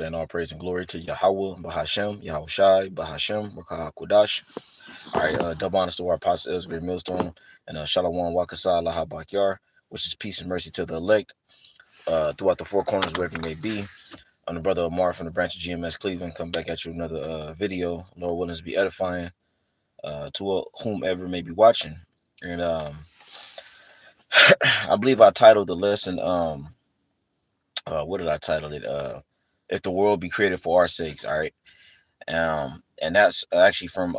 And all praise and glory to Yahweh, Bahashem, Yahushai, Bahashem, Rakah Kodash. All right, double honors to our apostle Elsbury Millstone and Shalom Wakasah Laha Bakyar, which is peace and mercy to the elect throughout the four corners, wherever you may be. I'm the brother Omar from the branch of GMS Cleveland. Come back at you with another video. Lord willing to be edifying to whomever may be watching. And I believe I titled the lesson, what did I title it? If the world be created for our sakes, all right. And that's actually from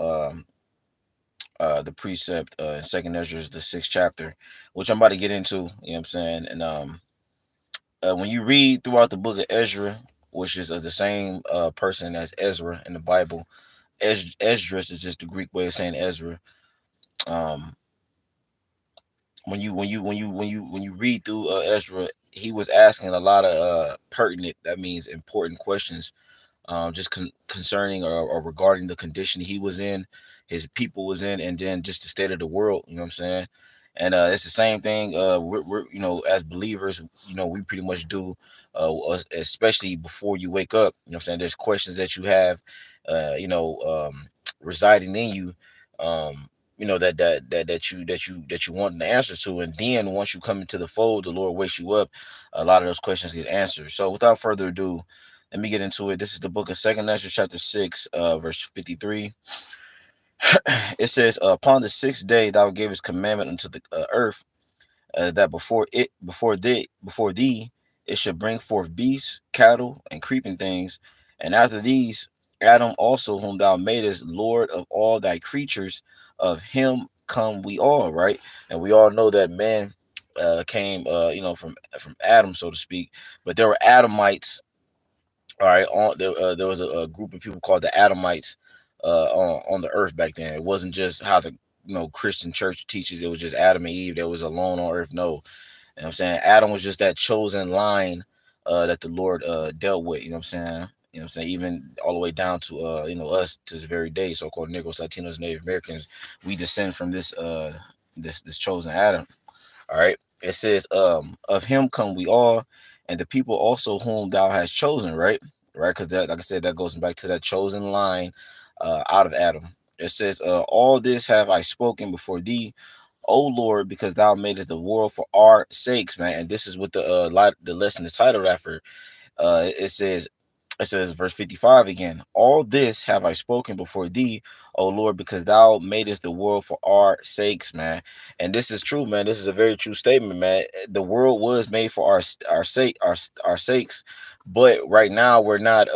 the precept in Second Ezra, the sixth chapter, which I'm about to get into. You know what I'm saying? And when you read throughout the book of Ezra, which is the same person as Ezra in the Bible, Esdras is just the Greek way of saying Ezra. Um, when you read through Ezra, he was asking a lot of pertinent, that means important questions, just concerning or regarding the condition he was in, his people was in, and then just the state of the world. You know what I'm saying? And it's the same thing. We're as believers, we pretty much do, especially before you wake up. You know what I'm saying? There's questions that you have, residing in you. That you want the answers to, and then once you come into the fold, the Lord wakes you up. A lot of those questions get answered. So without further ado, let me get into it. This is the book of Second Ezra, chapter 6, verse 53. It says, "Upon the sixth day, thou gavest commandment unto the earth, that before thee, it should bring forth beasts, cattle, and creeping things, and after these, Adam also, whom thou madest Lord of all thy creatures, of him come we all." Right, and we all know that man came, from Adam, so to speak. But there were Adamites. All right, there was a group of people called the Adamites on the earth back then. It wasn't just how the Christian church teaches. It was just Adam and Eve that was alone on earth. No, you know what I'm saying? Adam was just that chosen line that the Lord dealt with. You know what I'm saying? You know what I'm saying? Even all the way down to us to the very day, so-called Negroes, Latinos, Native Americans, we descend from this chosen Adam. All right. It says, of him come we all, and the people also whom thou hast chosen, right? Right, because that, like I said, that goes back to that chosen line out of Adam. It says, all this have I spoken before thee, O Lord, because thou madest the world for our sakes, man. And this is what the lesson is titled after. It says, verse 55 again, all this have I spoken before thee, O Lord, because thou madest the world for our sakes, man. And this is true, man. This is a very true statement, man. The world was made for our sakes, but right now we're not,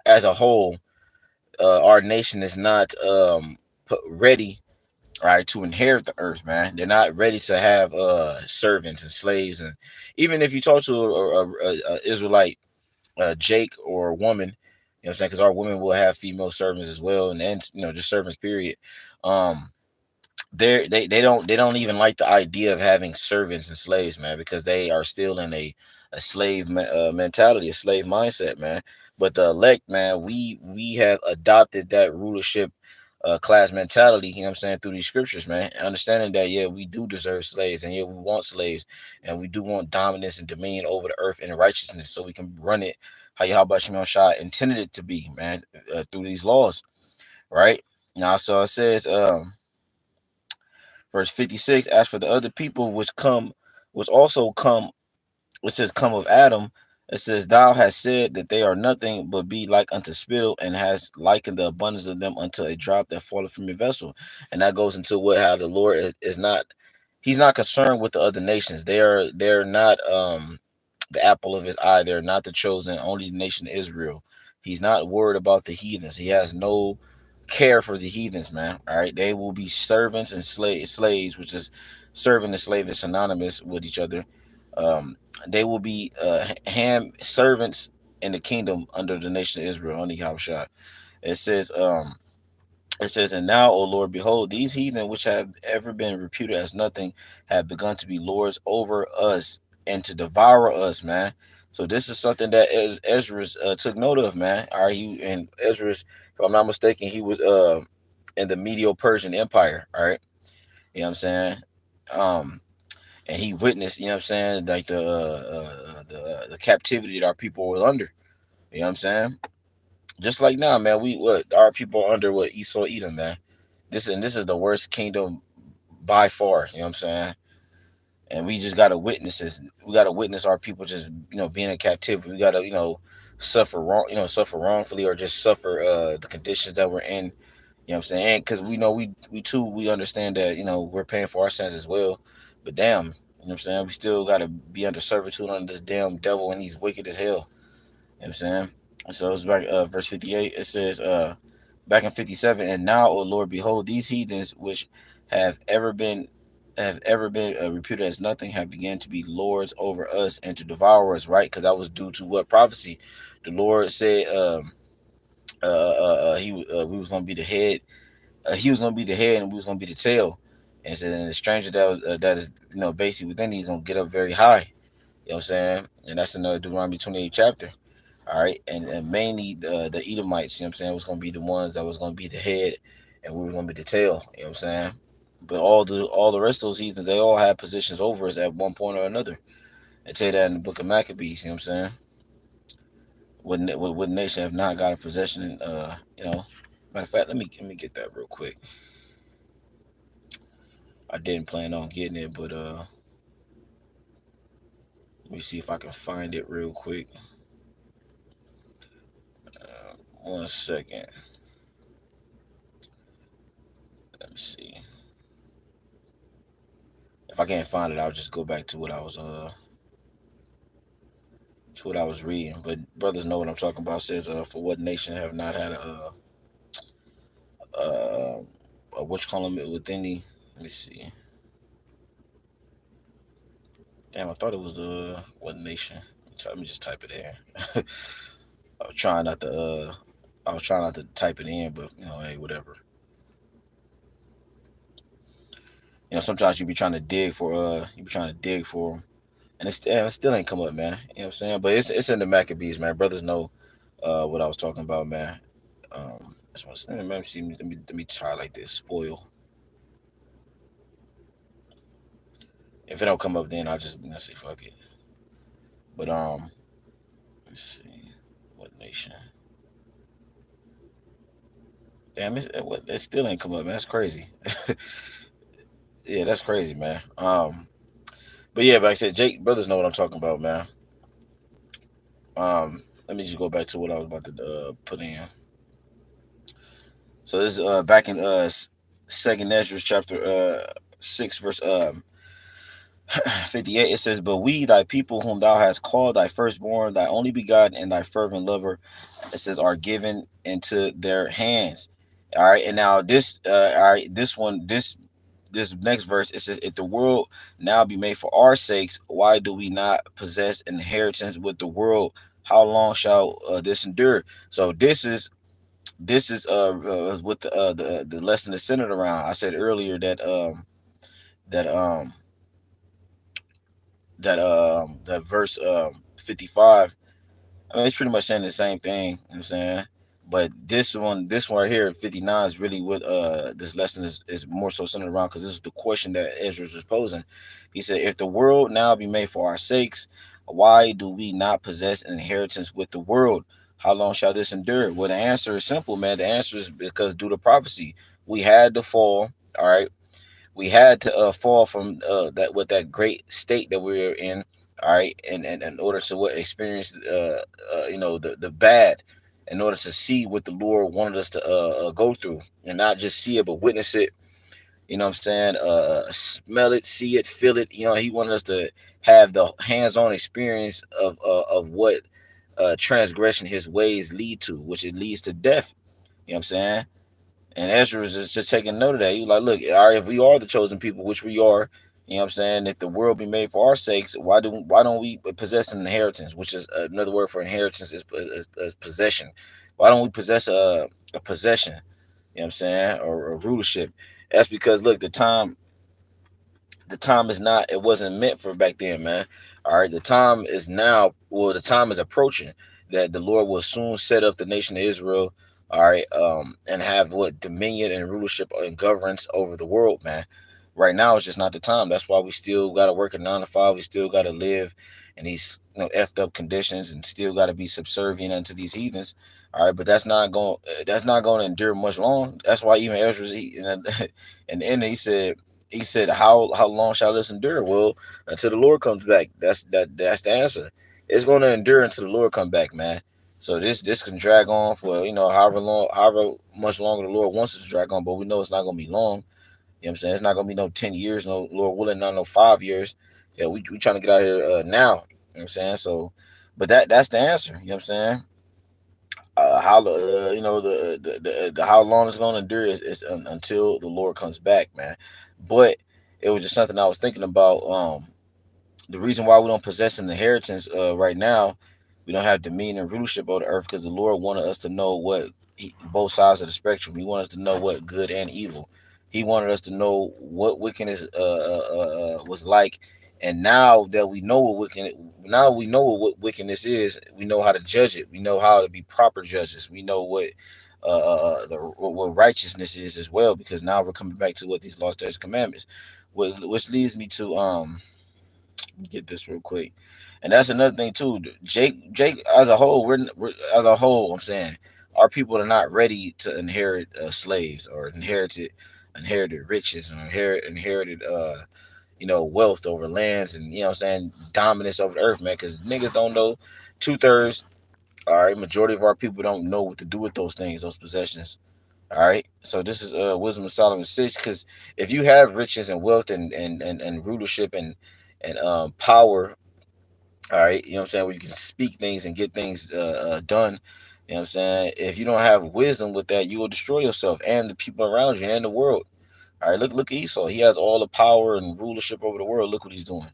as a whole, our nation is not ready, right, to inherit the earth, man. They're not ready to have servants and slaves. And even if you talk to a Israelite, Jake, or a woman, you know what I'm saying? Because our women will have female servants as well, and then just servants, period. Um, they don't even like the idea of having servants and slaves, man, because they are still in a slave mentality, a slave mindset, man. But the elect, man, we have adopted that rulership class mentality, you know what I'm saying, through these scriptures, man. Understanding that, yeah, we do deserve slaves, and yeah, we want slaves, and we do want dominance and dominion over the earth and righteousness, so we can run it how Yahweh Shimon Shah intended it to be, man, through these laws, right? Now, so it says, verse 56, as for the other people which also come, it says, come of Adam, it says, thou hast said that they are nothing but be like unto spittle, and has likened the abundance of them unto a drop that falleth from your vessel. And that goes into how the Lord is not, he's not concerned with the other nations. They're not the apple of his eye. They're not the chosen, only the nation of Israel. He's not worried about the heathens. He has no care for the heathens, man. All right, they will be servants and slaves, which is servant and slave is synonymous with each other. They will be ham servants in the kingdom under the nation of Israel, under Yahushua. It says, and now, O Lord, behold, these heathen which have ever been reputed as nothing have begun to be lords over us and to devour us, man. So this is something that Ezra took note of, man. All right, and Ezra, if I'm not mistaken, he was in the Medo-Persian Empire. All right, you know what I'm saying? Um, and he witnessed, you know what I'm saying, like the captivity that our people were under. You know what I'm saying? Just like now, man, we what our people are under what Esau Edom, man. This is the worst kingdom by far. You know what I'm saying? And we just gotta witness this. We gotta witness our people just being in captivity. We gotta suffer wrong, suffer wrongfully, or just suffer the conditions that we're in. You know what I'm saying? Because we understand that we're paying for our sins as well. But damn, you know what I'm saying? We still gotta be under servitude under this damn devil, and he's wicked as hell. You know what I'm saying? So it's back verse 58. It says back in 57, and now, O Lord, behold, these heathens which have ever been reputed as nothing have begun to be lords over us and to devour us, right? Because that was due to what prophecy? The Lord said we was gonna be the head. He was gonna be the head, and we was gonna be the tail. And said, and the stranger that is basically within, he's gonna get up very high. You know what I'm saying? And that's in Deuteronomy 28 chapter. All right, and mainly the Edomites. You know what I'm saying? Was gonna be the ones that was gonna be the head, and we were gonna be the tail. You know what I'm saying? But all the rest of those heathens, they all had positions over us at one point or another. They say that in the book of Maccabees. You know what I'm saying? What nation have not got a possession? Matter of fact, let me get that real quick. I didn't plan on getting it, but let me see if I can find it real quick. 1 second. Let me see. If I can't find it, I'll just go back to what I was reading. But brothers know what I'm talking about. It says, for what nation have not had a which column with any? Let me see. Damn, I thought it was what nation? Let me just type it in. I was trying not to type it in, but hey, whatever. Sometimes you be trying to dig for them, and it still ain't come up, man. You know what I'm saying? But it's in the Maccabees, man. Brothers know what I was talking about, man. Just want to let me see. Let me try like this. Spoil. If it don't come up, then I'll just say fuck it. But let's see. What nation? Damn, it still ain't come up, man. That's crazy. Yeah, that's crazy, man. But yeah, but like I said, Jake, brothers know what I'm talking about, man. Let me just go back to what I was about to put in. So this is back in Second Ezra chapter 6 verse 58. It says, "But we, thy people, whom thou hast called thy firstborn, thy only begotten, and thy fervent lover," it says, "are given into their hands." All right, and now this next verse, it says, "If the world now be made for our sakes, why do we not possess inheritance with the world? How long shall this endure?" So this is what the lesson is centered around. I said earlier that that verse 55. I mean, it's pretty much saying the same thing. You know what I'm saying? But this one right here, 59, is really what this lesson is more so centered around, because this is the question that Ezra was posing. He said, "If the world now be made for our sakes, why do we not possess an inheritance with the world? How long shall this endure?" Well, the answer is simple, man. The answer is because due to prophecy, we had to fall. All right, we had to fall from that great state that we were in. All right, and in order to what experience the bad, in order to see what the Lord wanted us to go through, and not just see it but witness it. You know what I'm saying? Smell it, see it, feel it. He wanted us to have the hands-on experience of what transgression his ways lead to, which it leads to death. You know what I'm saying? And Ezra is just taking note of that. He's like, look, all right, if we are the chosen people, which we are, you know what I'm saying? If the world be made for our sakes, why don't we possess an inheritance, which is another word for inheritance is possession. Why don't we possess a possession? You know what I'm saying? Or rulership. That's because look, the time is not, it wasn't meant for back then, man. All right, the time is now. Well, the time is approaching that the Lord will soon set up the nation of Israel. All right, and have what dominion and rulership and governance over the world, man. Right now, it's just not the time. That's why we still got to work a 9 to 5. We still got to live in these effed up conditions and still got to be subservient unto these heathens. All right, but that's not going to endure much long. That's why even Ezra, in the end, he said how long shall this endure? Well, until the Lord comes back. That's the answer. It's going to endure until the Lord come back, man. So this can drag on for however much longer the Lord wants it to drag on, but we know it's not going to be long. You know what I'm saying? It's not gonna be no 10 years, no Lord willing, not no 5 years. Yeah, we trying to get out of here now. You know what I'm saying? So, but that's the answer. You know what I'm saying? How the how long it's gonna endure is until the Lord comes back, man. But it was just something I was thinking about. The reason why we don't possess an inheritance right now, we don't have dominion and rulership over the earth because the Lord wanted us to know both sides of the spectrum. He wanted us to know what good and evil. He wanted us to know what wickedness was like. And now we know what wickedness is. We know how to judge it. We know how to be proper judges. We know what righteousness is as well, because now we're coming back to what these laws, statutes, commandments. Which leads me to get this real quick, and that's another thing too. Jake, as a whole, we're as a whole. I'm saying our people are not ready to inherit slaves or inherited riches or inherited wealth over lands, and what I'm saying, dominance over the earth, man. Because niggas don't know. 2/3, all right, majority of our people don't know what to do with those things, those possessions. All right, so this is Wisdom of Solomon 6. Because if you have riches and wealth and rulership and power, all right, you know what I'm saying, where you can speak things and get things done. You know what I'm saying? If you don't have wisdom with that, you will destroy yourself and the people around you and the world. All right, look at Esau. He has all the power and rulership over the world. Look what he's doing.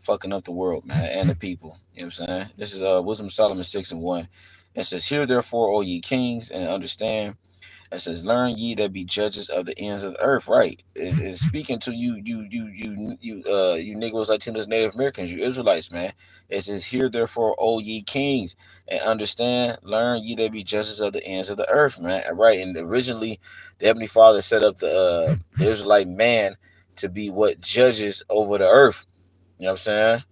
Fucking up the world, man, and the people. You know what I'm saying? This is Wisdom of Solomon 6:1. It says, "Hear therefore, O ye kings, and understand." It says, "Learn ye that be judges of the ends of the earth." Right? It's speaking to you Negroes, Latinos, Native Americans, you Israelites, man. It says, "Hear therefore, O ye kings, and understand. Learn ye that be judges of the ends of the earth," man. Right? And originally, the Heavenly Father set up the Israelite man to be what judges over the earth. You know what I'm saying?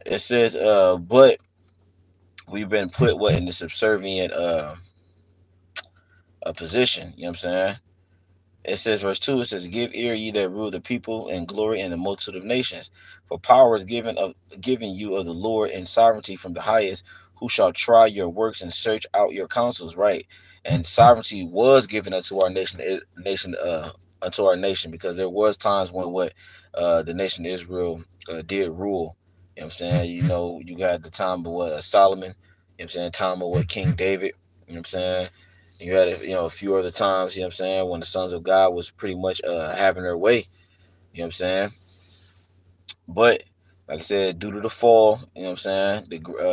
It says, but we've been put what in the subservient a position. You know what I'm saying? It says, verse 2, it says, "Give ear, ye that rule the people, and glory in the multitude of nations. For power is given you of the Lord, and sovereignty from the highest, who shall try your works and search out your counsels." Right? And sovereignty was given unto our nation, because there was times when what the nation of Israel did rule. You know what I'm saying? You got the time of what Solomon, you know what I'm saying, time of what King David, you know what I'm saying? You had a few other times, you know what I'm saying, when the sons of God was pretty much having their way, you know what I'm saying? But like I said, due to the fall, you know what I'm saying,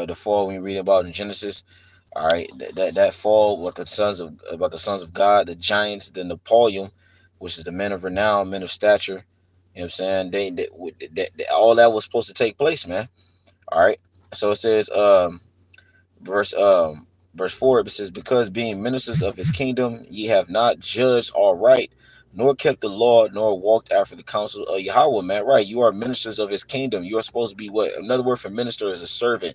the fall we read about in Genesis, all right, that fall with the sons of God, the giants, the Napoleon, which is the men of renown, men of stature, you know what I'm saying? All that was supposed to take place, man. All right. So it says verse um verse 4, it says, "Because being ministers of his kingdom, ye have not judged aright, nor kept the law, nor walked after the counsel of Yahweh." Man, right? You are ministers of his kingdom. You are supposed to be what? Another word for minister is a servant.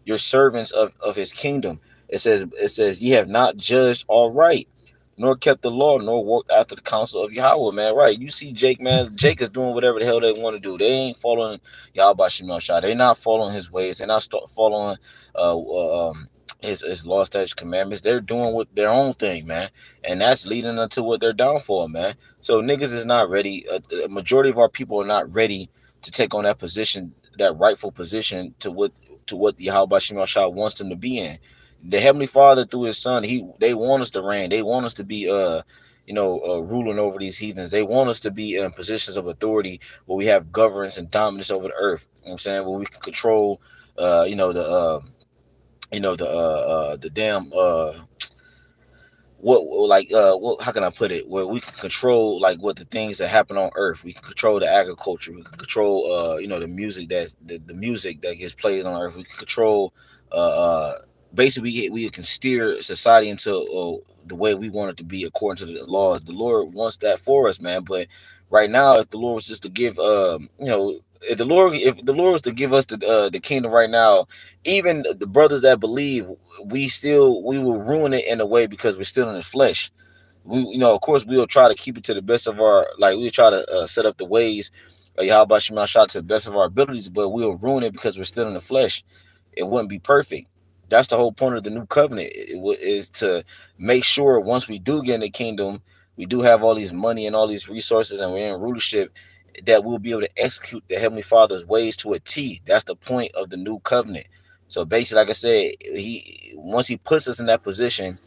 You're servants of his kingdom. It says ye have not judged aright, nor kept the law, nor walked after the counsel of Yahweh. Man, right? You see Jake, man. Jake is doing whatever the hell they want to do. They ain't following Yahweh Shemel Shah. They not following his ways. They're not following his law, statutes, commandments. They're doing what their own thing, man, and that's leading unto what they're downfall, man. So niggas is not ready. A majority of our people are not ready to take on that position, that rightful position to what the Yahweh Shema Shah wants them to be in. The Heavenly Father through His Son, they want us to reign. They want us to be ruling over these heathens. They want us to be in positions of authority where we have governance and dominance over the earth. You know what I'm saying, where we can control, the damn how can I put it, where we can control like what the things that happen on earth. We can control the agriculture. We can control the music that gets played on earth. We can control basically we can steer society into the way we want it to be according to the laws. The Lord wants that for us, man. But right now, if the Lord was just to give if the Lord was to give us the kingdom right now, even the brothers that believe, we will ruin it in a way because we're still in the flesh. We, of course, we'll try to keep it to the best of our, like, we'll try to set up the ways of Yahweh Shema Shah to the best of our abilities, but we'll ruin it because we're still in the flesh. It wouldn't be perfect. That's the whole point of the new covenant. Is to make sure once we do get in the kingdom, we do have all these money and all these resources, and we're in rulership, that we'll be able to execute the Heavenly Father's ways to a T. That's the point of the new covenant. So basically, like I said, he once he puts us in that position,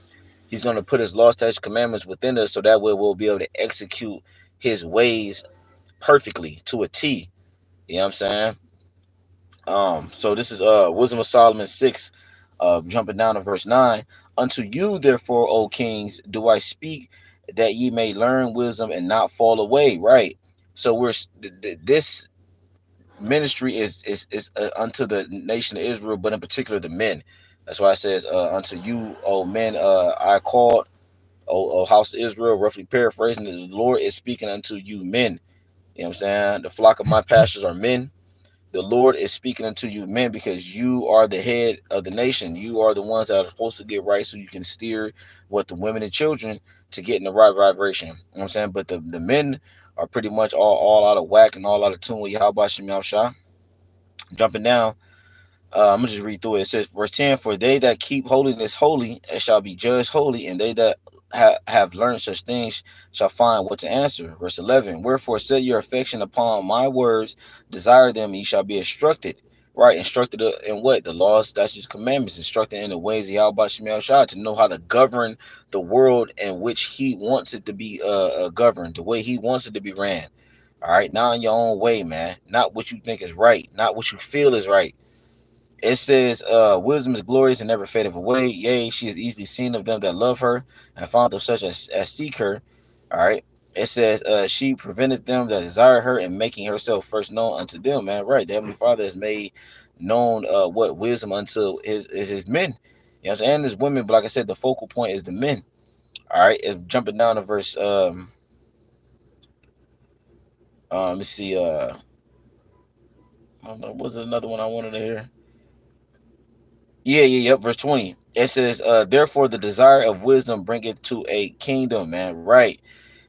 he's going to put his laws, statutes, commandments within us, so that way we'll be able to execute his ways perfectly to a T. You know what I'm saying? So this is Wisdom of Solomon 6, jumping down to verse 9. Unto you, therefore, O kings, do I speak, that ye may learn wisdom and not fall away. Right. So this ministry is unto the nation of Israel, but in particular the men. That's why it says, unto you, O men, I called, O house of Israel, roughly paraphrasing, the Lord is speaking unto you men. You know what I'm saying? The flock of my pastures are men. The Lord is speaking unto you men, because you are the head of the nation. You are the ones that are supposed to get right, so you can steer what the women and children to get in the right vibration. You know what I'm saying? But the men are pretty much all out of whack and all out of tune with Yahweh Shem Shah. Jumping down, I'm gonna just read through it. It says, verse 10: For they that keep holiness holy, it shall be judged holy, and they that have learned such things shall find what to answer. Verse 11: Wherefore set your affection upon my words, desire them, and ye shall be instructed. Right, instructed in what? The laws, statutes, commandments, instructed in the ways of Yahweh Shemel Shah, to know how to govern the world in which he wants it to be governed, the way he wants it to be ran. All right, not in your own way, man. Not what you think is right, not what you feel is right. It says, wisdom is glorious and never fadeth away. Yea, she is easily seen of them that love her, and found of such as seek her. All right. It says, she preventeth them that desire her, and making herself first known unto them, man. Right. The Heavenly Father has made known what wisdom unto his men. You know what I'm saying? And his women, but like I said, the focal point is the men. All right. Jumping down to verse let's see, I don't know, was it another one I wanted to hear? Yep. Verse 20. It says, therefore the desire of wisdom bringeth to a kingdom, man. Right.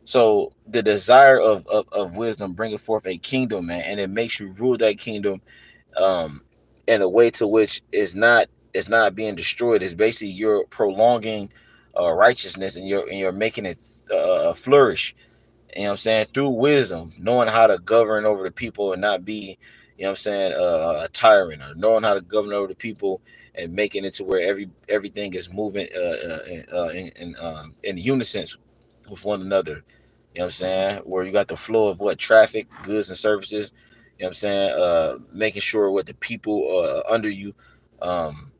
So the desire of wisdom bringeth forth a kingdom, man, and it makes you rule that kingdom um in a way to which is not being destroyed. It's basically you're prolonging righteousness, and you're making it flourish. You know what I'm saying? Through wisdom, knowing how to govern over the people and not be, you know what I'm saying, a tyrant, or knowing how to govern over the people and making it to where everything is moving in unison with one another. You know what I'm saying? Where you got the flow of what traffic, goods and services. You know what I'm saying? Making sure what the people under you, um,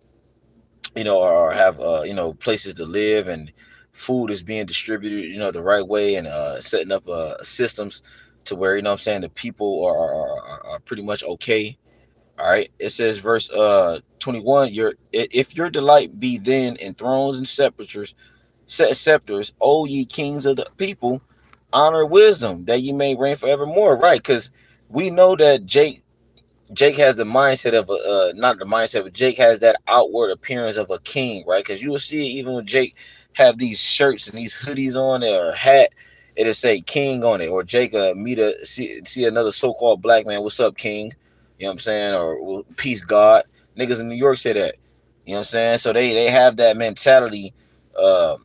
or have places to live, and food is being distributed, the right way, and setting up systems to where, you know what I'm saying, the people are pretty much okay. All right. It says verse 21, if your delight be then in thrones and scepters, O ye kings of the people, honor wisdom, that ye may reign forevermore. Right, because we know that Jake has the mindset of not the mindset, but Jake has that outward appearance of a king, right? Because you will see it even when Jake have these shirts and these hoodies on there, or hat, it'll say king on it. Or Jake see another so-called black man, what's up, king? You know what I'm saying? Or well, peace, God. Niggas in New York say that. You know what I'm saying? So they have that mentality, uh,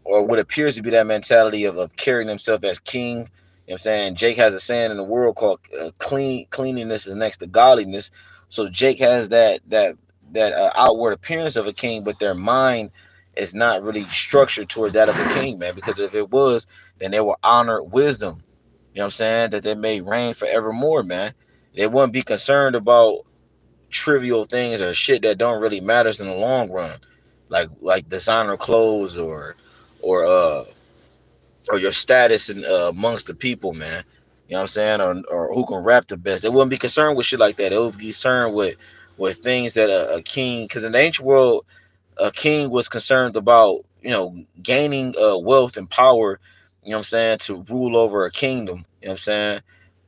or what appears to be that mentality of carrying himself as king. You know what I'm saying? Jake has a saying in the world called cleanliness is next to godliness. So Jake has that outward appearance of a king, but their mind is not really structured toward that of a king, man. Because if it was, then they will honor wisdom. You know what I'm saying? That they may reign forevermore, man. They wouldn't be concerned about trivial things or shit that don't really matters in the long run, like designer clothes, or or your status in amongst the people, man. You know what I'm saying? Or who can rap the best. They wouldn't be concerned with shit like that. They would be concerned with things that a king, because in the ancient world, a king was concerned about, gaining wealth and power, you know what I'm saying, to rule over a kingdom. You know what I'm saying?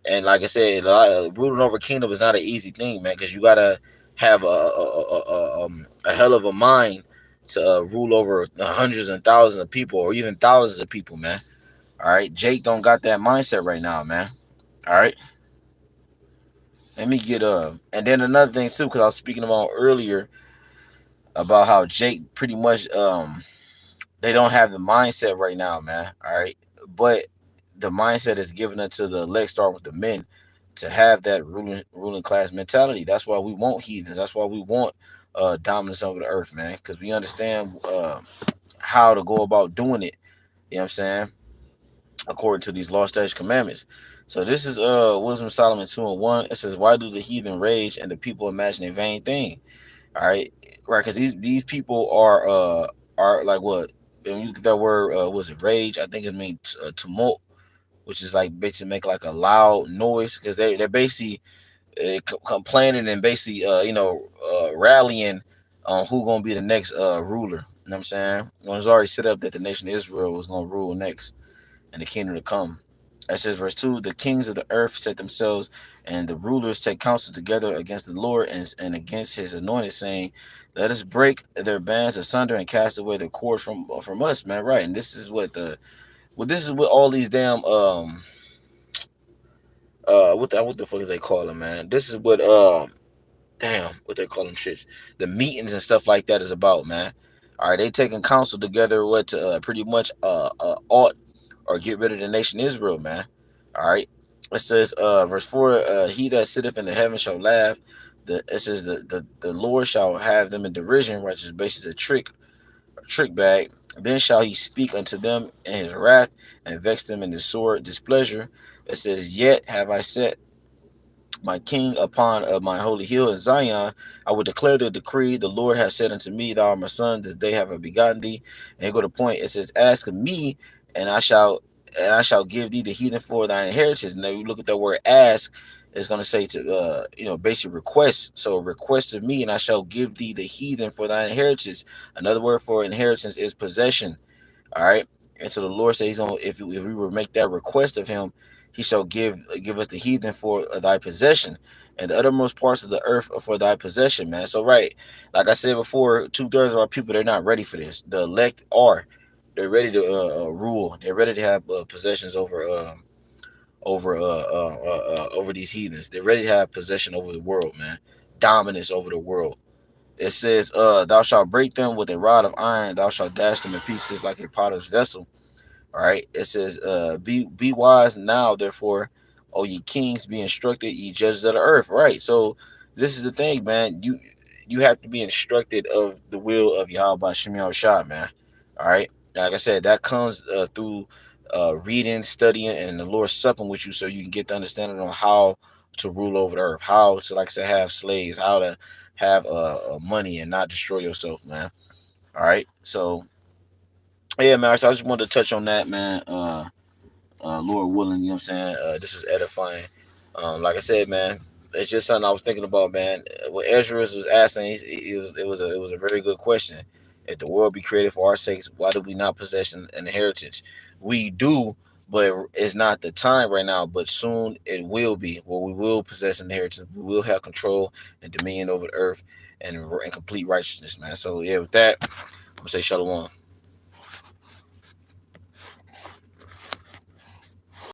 And like I said, a lot of, ruling over kingdom is not an easy thing, man, because you gotta have a hell of a mind to rule over hundreds and thousands of people, or even thousands of people, man. All right, Jake don't got that mindset right now, man. All right, let me get and then another thing too, because I was speaking about earlier about how Jake pretty much they don't have the mindset right now, man. All right, but the mindset is given unto the elect, start with the men, to have that ruling class mentality. That's why we want heathens. That's why we want dominance over the earth, man, because we understand how to go about doing it. You know what I'm saying? According to these law, statutes, commandments. So this is Wisdom of Solomon 2:1. It says, "Why do the heathen rage and the people imagine a vain thing?" All right, right, because these people are like what? When you look at that word, was it rage? I think it means tumult, which is like basically make like a loud noise, because they're basically complaining and basically rallying on who gonna be the next ruler. You know what I'm saying? When it's already set up that the nation of Israel was gonna rule next and the kingdom to come. That says verse 2, the kings of the earth set themselves, and the rulers take counsel together against the Lord and against his anointed, saying, let us break their bands asunder and cast away their cords from us, man. Right. And this is this is what all these damn what the fuck is they call them, man? This is what damn, what they call them shits, the meetings and stuff like that is about, man. All right, they taking counsel together what to pretty much ought or get rid of the nation Israel, man. All right, it says verse 4, he that sitteth in the heaven shall laugh. It says the Lord shall have them in derision, which is basically a trick bag. Then shall he speak unto them in his wrath and vex them in his sore displeasure. It says, yet have I set my king upon my holy hill in Zion. I will declare the decree. The Lord has said unto me, thou art my son, this day have I begotten thee. And you go to the point, it says, ask of me, and I shall give thee the heathen for thine inheritance. Now you look at that word ask, it's gonna say to basic request. So request of me, and I shall give thee the heathen for thine inheritance. Another word for inheritance is possession. All right. And so the Lord says, he's gonna, if we would make that request of him, he shall give us the heathen for thy possession, and the uttermost parts of the earth are for thy possession, man. So right, like I said before, 2/3 of our people, they're not ready for this. The elect are. They're ready to rule. They're ready to have possessions over these heathens. They're ready to have possession over the world, man. Dominance over the world. It says, thou shalt break them with a rod of iron, thou shalt dash them in pieces like a potter's vessel. All right. It says, be wise now, therefore, O ye kings, be instructed, ye judges of the earth. Right. So this is the thing, man. You have to be instructed of the will of Yahweh Shemiel Shah, man. All right. Like I said, that comes through reading, studying, and the Lord supping with you, so you can get the understanding on how to rule over the earth, how to, like I said, have slaves, how to have money and not destroy yourself, man. All right. So yeah, man. So I just wanted to touch on that, man. Lord willing, you know what I'm saying? This is edifying. Like I said, man, it's just something I was thinking about, man. What Ezra was asking, it was a very good question. If the world be created for our sakes, why do we not possess an inheritance? We do, but it's not the time right now. But soon it will be. Well, we will possess inheritance. We will have control and dominion over the earth and complete righteousness, man. So yeah, with that, I'm gonna say shalom.